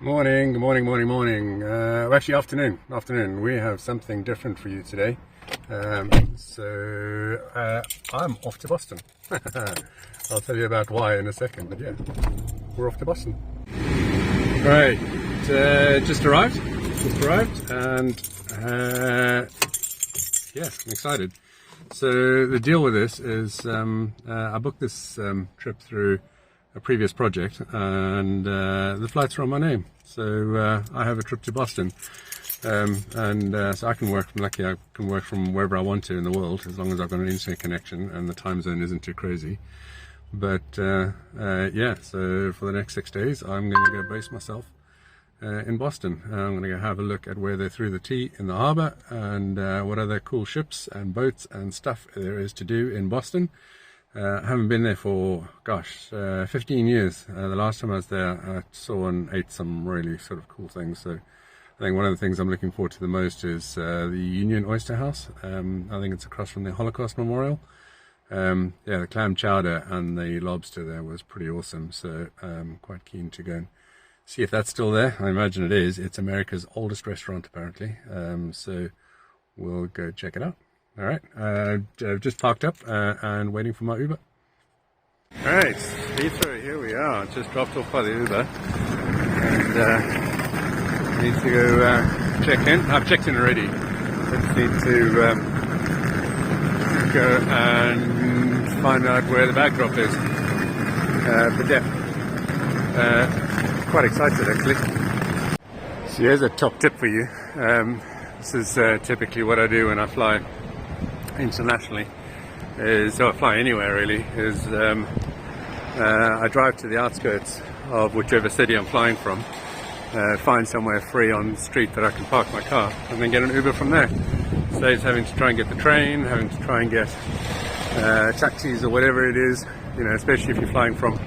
Morning, good morning, morning, morning. Well, actually, afternoon. We have something different for you today. I'm off to Boston. I'll tell you about why in a second, but yeah, we're off to Boston. Right, just arrived, and yeah, I'm excited. So the deal with this is I booked this trip through a previous project, and the flights are on my name. So I have a trip to Boston, so I can work from wherever I want to in the world, as long as I've got an internet connection and the time zone isn't too crazy. But yeah, so for the next 6 days, I'm going to go base myself in Boston. I'm going to go have a look at where they threw the tea in the harbour, and what other cool ships and boats and stuff there is to do in Boston. I haven't been there for, 15 years. The last time I was there, I saw and ate some really sort of cool things. So I think one of the things I'm looking forward to the most is the Union Oyster House. I think it's across from the Holocaust Memorial. Yeah, the clam chowder and the lobster there was pretty awesome. So I'm quite keen to go and see if that's still there. I imagine it is. It's America's oldest restaurant, apparently. So we'll go check it out. All right, I've just parked up and waiting for my Uber. All right, Heathrow, here we are. Just dropped off by the Uber, and need to go check in. I've checked in already. Just need to go and find out where the bag drop is. But yeah, quite excited actually. So here's a top tip for you. This is typically what I do when I fly internationally, I fly anywhere really, I drive to the outskirts of whichever city I'm flying from, find somewhere free on the street that I can park my car, and then get an Uber from there. Saves having to try and get the train, having to try and get taxis or whatever it is, especially if you're flying from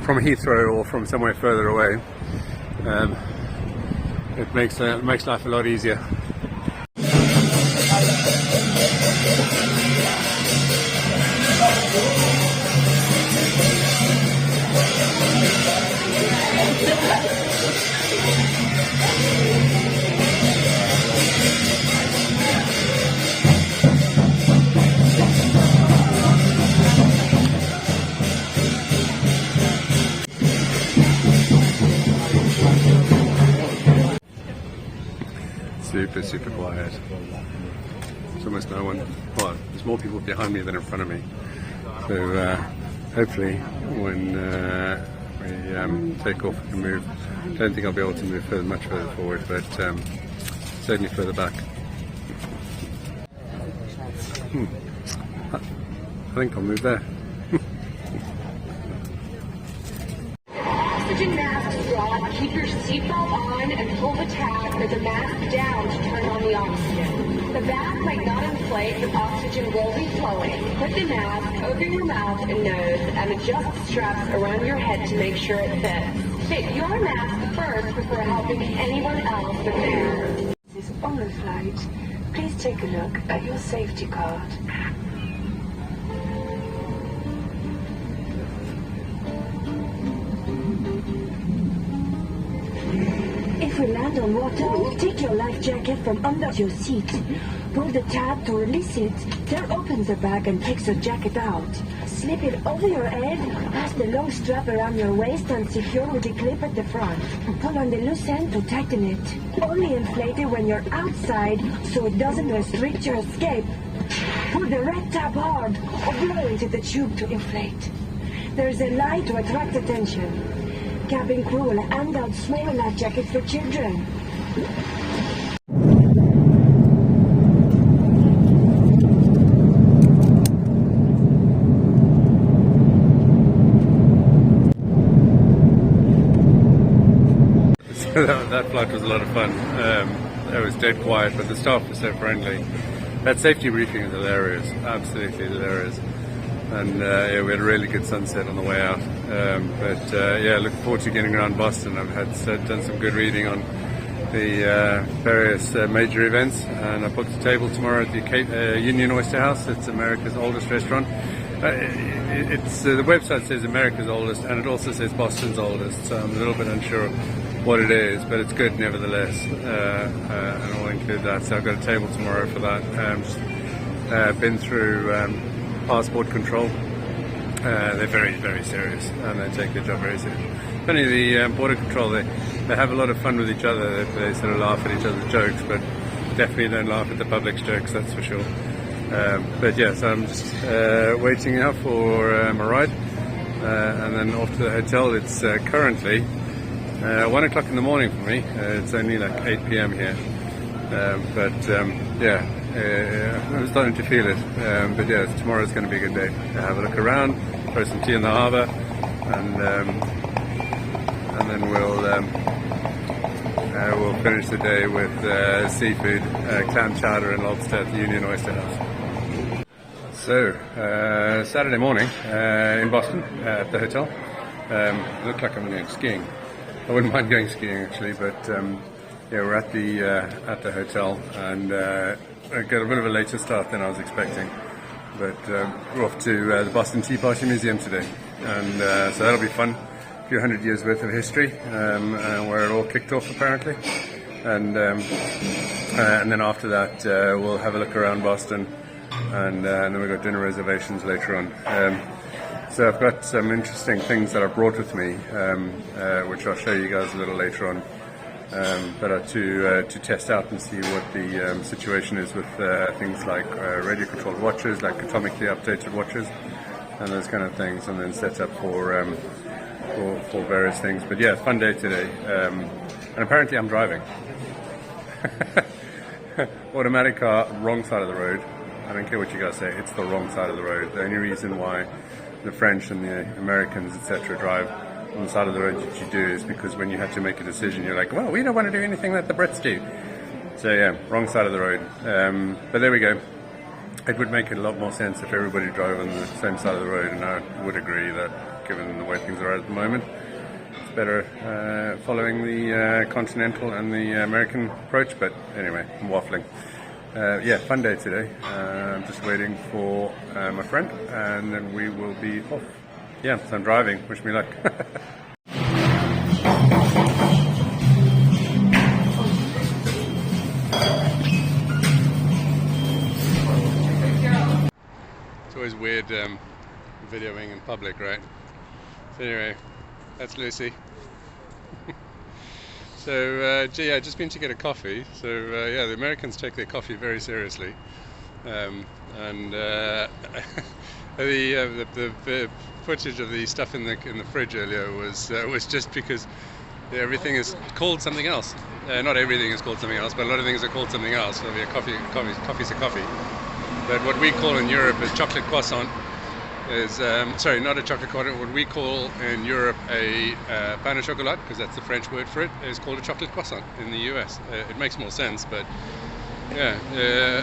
Heathrow or from somewhere further away. It makes life a lot easier. Super quiet. There's almost no one. Well, there's more people behind me than in front of me. So hopefully when we take off and move, I don't think I'll be able to move much further forward, but certainly further back. I think I'll move there. Oxygen mask strap, keep your seatbelt on and pull the tab or the mask down to turn on the oxygen. The mask might not inflate, but oxygen will be flowing. Put the mask over your mouth and nose and adjust the straps around your head to make sure it fits. Fit your mask first before helping anyone else prepare. This is on the flight. Please take a look at your safety card. If we land on water, take your life jacket from under your seat. Pull the tab to release it, then open the bag and take the jacket out. Slip it over your head, pass the long strap around your waist and secure with the clip at the front. Pull on the loose end to tighten it. Only inflate it when you're outside so it doesn't restrict your escape. Pull the red tab hard or blow into the tube to inflate. There's a light to attract attention. Cabin crew will hand out small life jackets for children. That flight was a lot of fun. It was dead quiet, but the staff was so friendly. That safety briefing is hilarious, absolutely hilarious. And yeah, we had a really good sunset on the way out. Yeah, look forward to getting around Boston. I've done some good reading on the various major events, and I booked a table tomorrow at the Union Oyster House. It's America's oldest restaurant. It's the website says America's oldest, and it also says Boston's oldest. So I'm a little bit unsure what it is, but it's good nevertheless. And I'll include that. So I've got a table tomorrow for that. Just been through passport control. They're very, very serious, and they take their job very seriously. Funny, the border control, they have a lot of fun with each other. They sort of laugh at each other's jokes, but definitely don't laugh at the public's jokes, that's for sure. But yeah, so I'm just waiting now for my ride, and then off to the hotel. It's currently 1 o'clock in the morning for me. It's only like 8 p.m. here, but yeah, I'm starting to feel it. But yeah, tomorrow's going to be a good day. Have a look around, throw some tea in the harbour, and then we'll finish the day with seafood, clam chowder and lobster at the Union Oyster House. So, Saturday morning in Boston at the hotel. It looked like I'm going skiing. I wouldn't mind going skiing actually, but yeah, we're at the hotel, and I got a bit of a later start than I was expecting. But we're off to the Boston Tea Party Museum today, and so that'll be fun. A few hundred years worth of history, where it all kicked off apparently, and then after that we'll have a look around Boston. And then we've got dinner reservations later on. So I've got some interesting things that I brought with me, which I'll show you guys a little later on, but to test out and see what the situation is with things like radio-controlled watches, like atomically updated watches, and those kind of things, and then set up for various things. But yeah, fun day today, and apparently I'm driving. Automatic car, wrong side of the road. I don't care what you guys say, it's the wrong side of the road. The only reason why the French and the Americans, etc., drive on the side of the road that you do is because when you have to make a decision, you're like, well, we don't want to do anything that the Brits do. So yeah, wrong side of the road. But there we go. It would make a lot more sense if everybody drove on the same side of the road, and I would agree that given the way things are at the moment, it's better following the continental and the American approach. But anyway, I'm waffling. Yeah, fun day today. I'm just waiting for my friend, and then we will be off. Yeah, so I'm driving. Wish me luck. It's always weird videoing in public, right? So anyway, that's Lucy. So yeah, just been to get a coffee. So yeah, the Americans take their coffee very seriously, and the footage of the stuff in the fridge earlier was just because everything is called something else. Not everything is called something else, but a lot of things are called something else. So yeah, coffee's a coffee. But what we call in Europe is chocolate croissant. Is sorry, not a chocolate croissant. What we call in Europe a pain au chocolat, because that's the French word for it, is called a chocolate croissant in the US. It makes more sense, but yeah.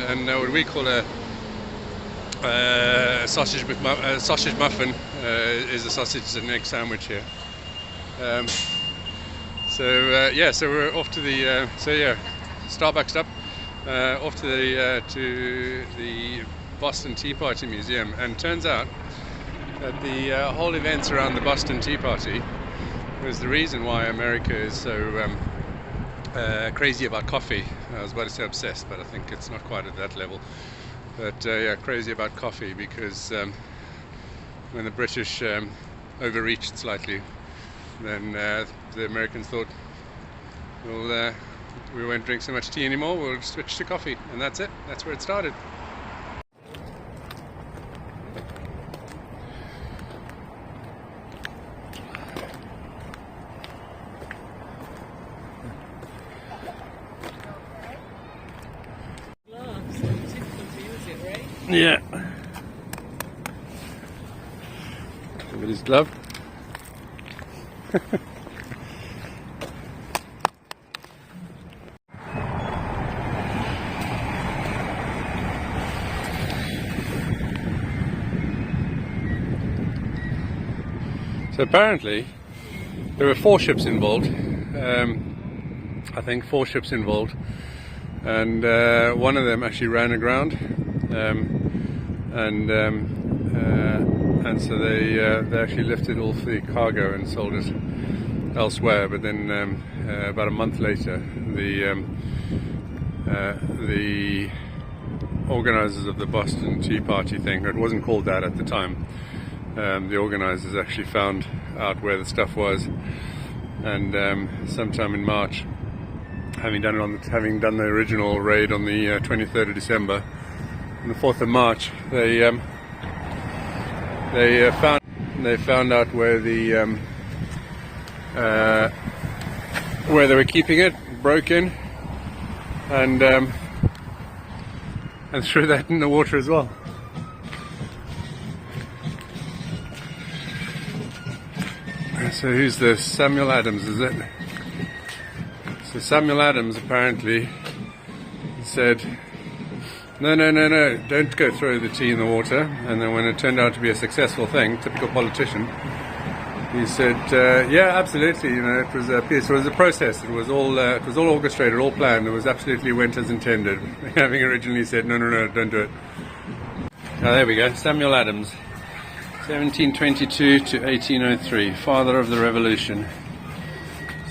And what we call a sausage muffin is a sausage and egg sandwich here. So yeah, so we're off to the Starbucks up, off to the Boston Tea Party Museum, and turns out that the whole events around the Boston Tea Party was the reason why America is so crazy about coffee. I was about to say obsessed, but I think it's not quite at that level. But yeah, crazy about coffee, because when the British overreached slightly, then the Americans thought, well, we won't drink so much tea anymore, we'll switch to coffee, and that's it. That's where it started. Yeah. Look at his glove. So apparently there were 4 ships involved. I think 4 ships involved, and one of them actually ran aground. and so they actually lifted all the cargo and sold it elsewhere. But then about a month later, the organisers of the Boston Tea Party thing, it wasn't called that at the time, the organisers actually found out where the stuff was, and sometime in March, having done the original raid on the 23rd of December, on the 4th of March, they found out where where they were keeping it, broke in, and threw that in the water as well. So who's this? Samuel Adams, is it? So Samuel Adams apparently said, no, don't go throw the tea in the water. And then when it turned out to be a successful thing, typical politician, he said, yeah, absolutely, it was a piece, it was a process, it was all orchestrated, all planned, it was absolutely went as intended, having originally said, no, don't do it. Oh, there we go, Samuel Adams, 1722 to 1803, father of the revolution.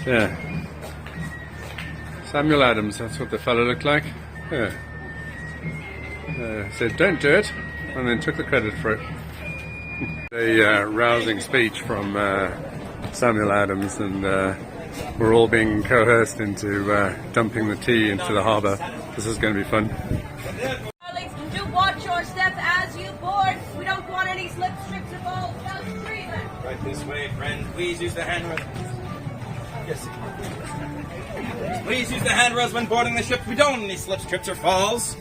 So, yeah. Samuel Adams, that's what the fellow looked like. Yeah. Said, don't do it, and then took the credit for it. A rousing speech from Samuel Adams, and we're all being coerced into dumping the tea into the harbour. This is going to be fun. Darlings, do watch your step as you board. We don't want any slips, trips, or falls without treatment. Right this way, friends. Please use the handrails. Yes. Please use the handrails when boarding the ship. We don't want any slips, trips, or falls.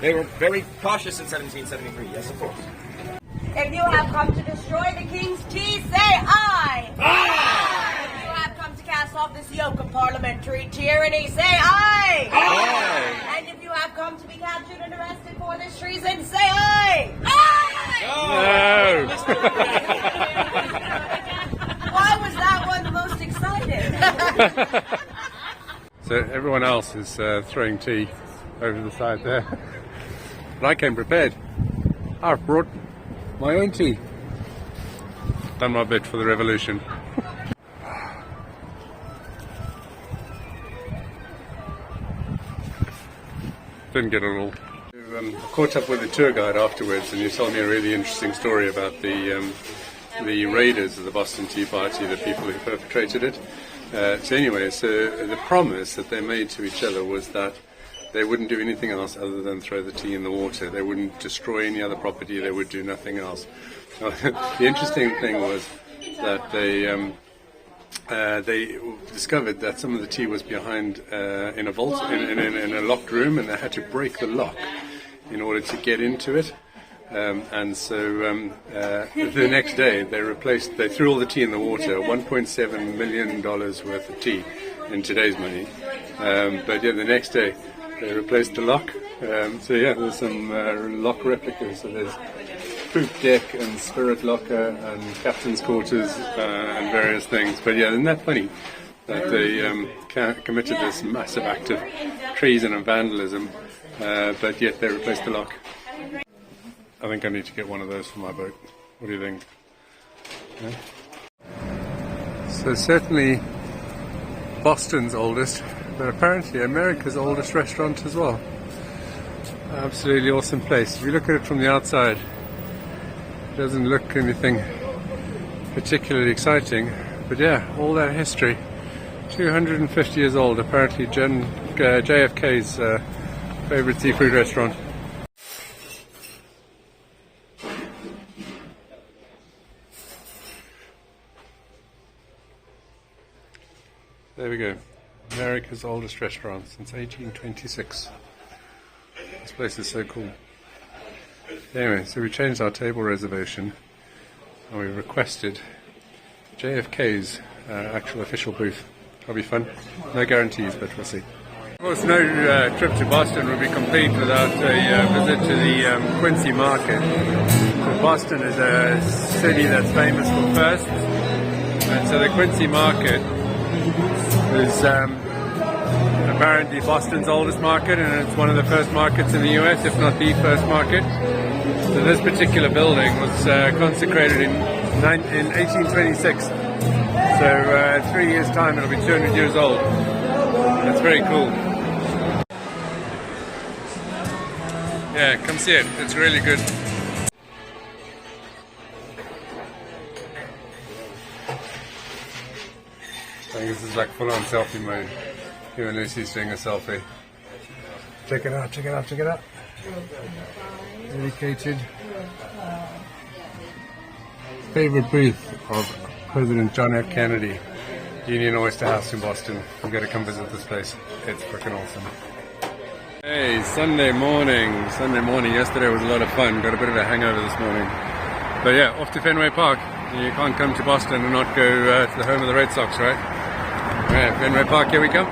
They were very cautious in 1773. Yes, of course. If you have come to destroy the king's tea, say aye! Aye! If you have come to cast off this yoke of parliamentary tyranny, say aye! Aye! And if you have come to be captured and arrested for this treason, say aye! Aye! No! Why was that one the most excited? So everyone else is throwing tea over the side there. But I came prepared. I've brought my own tea. Done my bit for the revolution. Didn't get it all. I caught up with the tour guide afterwards, and he told me a really interesting story about the raiders of the Boston Tea Party, the people who perpetrated it. So the promise that they made to each other was that they wouldn't do anything else other than throw the tea in the water. They wouldn't destroy any other property. They would do nothing else. The interesting thing was that they discovered that some of the tea was behind in a vault, in a locked room, and they had to break the lock in order to get into it. And so the next day they threw all the tea in the water, $1.7 million worth of tea in today's money. But yeah, the next day they replaced the lock. So yeah, there's some lock replicas. So there's poop deck and spirit locker and captain's quarters and various things. But yeah, isn't that funny that they committed this massive act of treason and vandalism, but yet they replaced the lock. I think I need to get one of those for my boat. What do you think? Yeah. So certainly Boston's oldest, but apparently America's oldest restaurant as well. Absolutely awesome place. If you look at it from the outside, it doesn't look anything particularly exciting, but yeah, all that history. 250 years old, apparently JFK's favourite seafood restaurant. There we go. America's oldest restaurant since 1826. This place is so cool. Anyway, so we changed our table reservation and we requested JFK's actual official booth. That'll be fun. No guarantees, but we'll see. Of course, no trip to Boston would be complete without a visit to the Quincy Market. So Boston is a city that's famous for firsts, and so the Quincy Market is apparently Boston's oldest market, and it's one of the first markets in the US, if not the first market. So this particular building was consecrated in 1826. So 3 years' time it'll be 200 years old. That's very cool. Yeah, come see it. It's really good. I think this is like full-on selfie mode. Here and Lucy's doing a selfie. Check it out, check it out, check it out. Dedicated. Favorite booth of President John F. Kennedy. Union Oyster House in Boston. You've got to come visit this place. It's freaking awesome. Hey, Sunday morning. Yesterday was a lot of fun. Got a bit of a hangover this morning. But yeah, off to Fenway Park. You can't come to Boston and not go to the home of the Red Sox, right? Yeah, Fenway Park, here we come.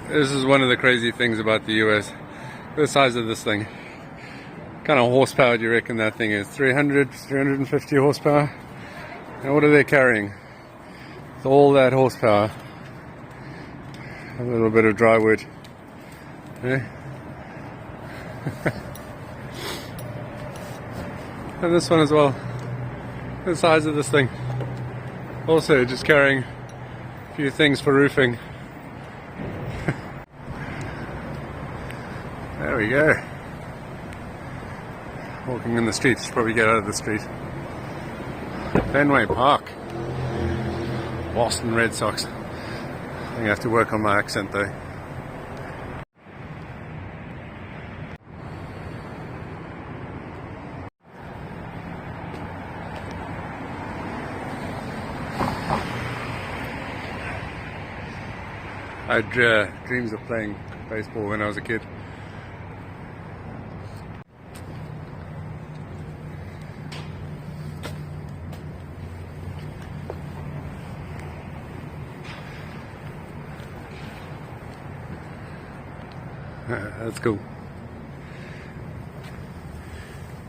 This is one of the crazy things about the US. The size of this thing. What kind of horsepower do you reckon that thing is? 300, 350 horsepower? And what are they carrying? With all that horsepower. A little bit of dry wood. Yeah. And this one as well. The size of this thing. Also just carrying a few things for roofing. There we go. Walking in the streets, should probably get out of the street. Fenway Park. Boston Red Sox. I think I have to work on my accent though. I had dreams of playing baseball when I was a kid. That's cool.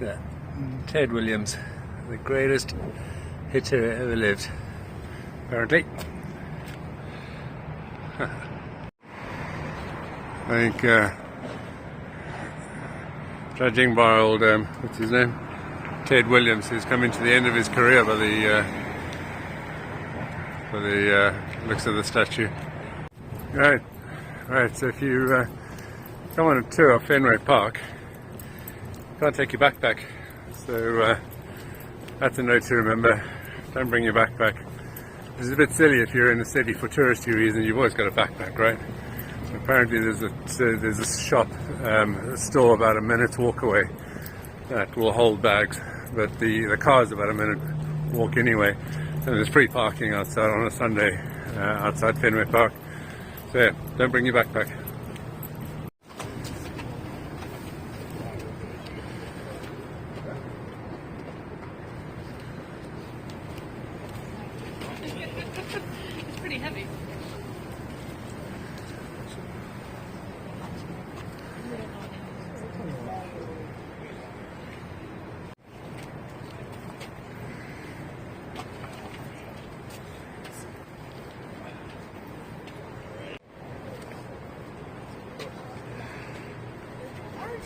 Yeah. Ted Williams, the greatest hitter ever lived, apparently. I think judging by old what's his name, Ted Williams, who's coming to the end of his career by the looks of the statue. Right. So if you come on a tour of Fenway Park, you can't take your backpack. So that's a note to remember. Don't bring your backpack. It's a bit silly if you're in the city for touristy reasons. You've always got a backpack, right? So apparently there's a shop, a store about a minute's walk away that will hold bags, but the car's about a minute walk anyway. And there's free parking outside on a Sunday outside Fenway Park. So yeah, don't bring your backpack. It's pretty heavy.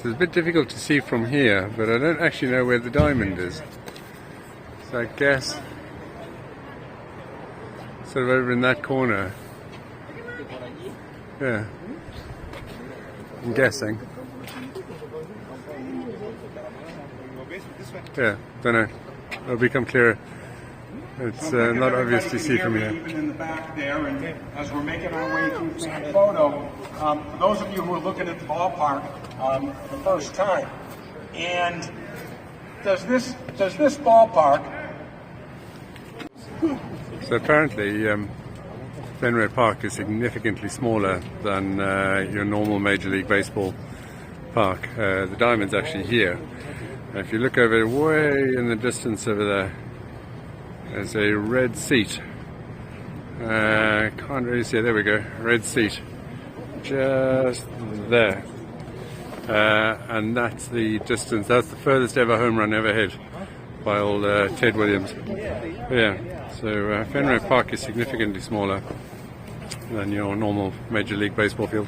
So it's a bit difficult to see from here, but I don't actually know where the diamond is. So I guess sort of over in that corner. Yeah. I'm guessing. Yeah, don't know. It'll become clearer. It's not obvious to see from here. Even in the back there, and as we're making our way through the photo, for those of you who are looking at the ballpark the first time, and does this ballpark? So apparently, Fenway Park is significantly smaller than your normal Major League Baseball park. The diamond's actually here. If you look over way in the distance over there, there's a red seat. Can't really see it. There we go. Red seat. Just there. And that's the distance. That's the furthest ever home run ever hit by old Ted Williams. Yeah. So Fenway Park is significantly smaller than your normal Major League Baseball field.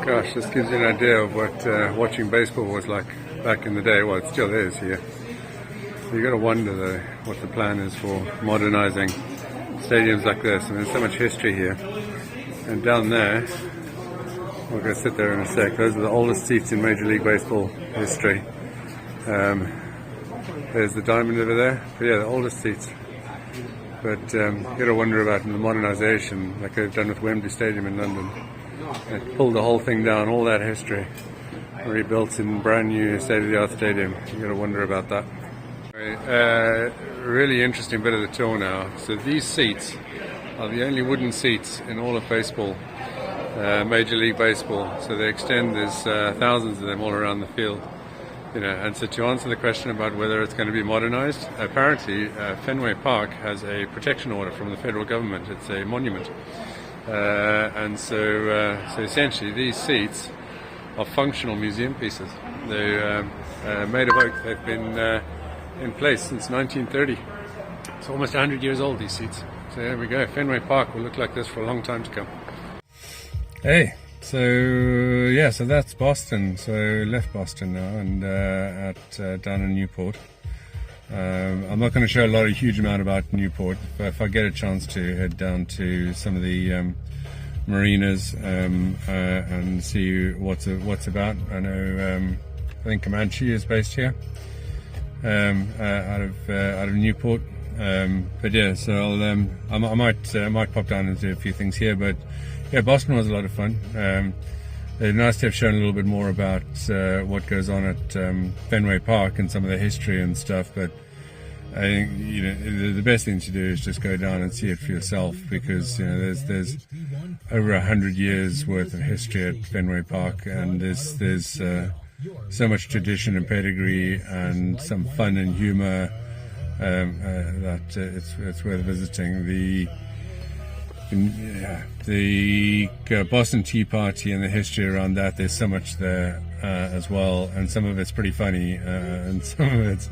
Gosh, this gives you an idea of what watching baseball was like back in the day. Well, it still is here. So you got to wonder what the plan is for modernizing stadiums like this. And there's so much history here. And down there, we're going to sit there in a sec. Those are the oldest seats in Major League Baseball history. There's the diamond over there. But yeah, the oldest seats. But you got to wonder about the modernization, like they've done with Wembley Stadium in London. They pulled the whole thing down, all that history, rebuilt in brand new state-of-the-art stadium. You got to wonder about that. Really interesting bit of the tour now. So these seats are the only wooden seats in all of baseball, Major League Baseball. So they extend. There's thousands of them all around the field. And so to answer the question about whether it's going to be modernized, apparently Fenway Park has a protection order from the federal government. It's a monument, and so essentially these seats are functional museum pieces. They're made of oak. They've been in place since 1930. It's almost 100 years old, these seats. So there we go. Fenway Park will look like this for a long time to come. Hey. So yeah, so that's Boston. So left Boston now and down in Newport. I'm not going to show a huge amount about Newport, but if I get a chance to head down to some of the marinas and see what's about. I know I think Comanche is based here out of Newport. But yeah, so I might pop down and do a few things here, but. Yeah, Boston was a lot of fun. It's nice to have shown a little bit more about what goes on at Fenway Park and some of the history and stuff. But I think the best thing to do is just go down and see it for yourself, because there's over 100 years worth of history at Fenway Park, and there's so much tradition and pedigree and some fun and humor that it's worth visiting. The Boston Tea Party and the history around that, there's so much there as well, and some of it's pretty funny, and some of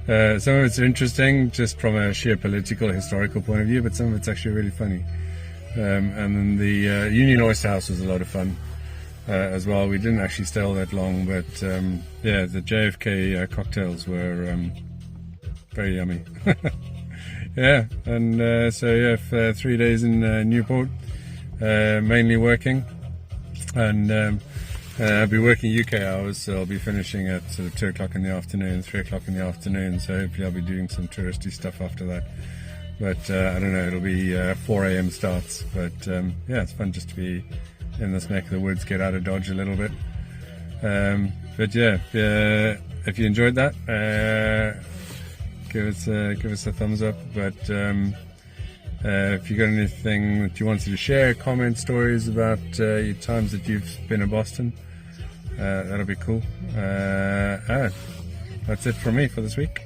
it's interesting just from a sheer political, historical point of view, but some of it's actually really funny. And then the Union Oyster House was a lot of fun as well. We didn't actually stay all that long, but yeah, the JFK cocktails were very yummy. Yeah, and so yeah, 3 days in Newport, mainly working, and I'll be working UK hours, so I'll be finishing at sort of 2 o'clock in the afternoon, 3 o'clock in the afternoon, so hopefully I'll be doing some touristy stuff after that. But I don't know, it'll be 4 a.m. starts, but yeah, it's fun just to be in this neck of the woods, get out of Dodge a little bit. But yeah, if you enjoyed that, give us a thumbs up. But if you got anything that you wanted to share, comment stories about your times that you've been in Boston, that'll be cool. That's it from me for this week.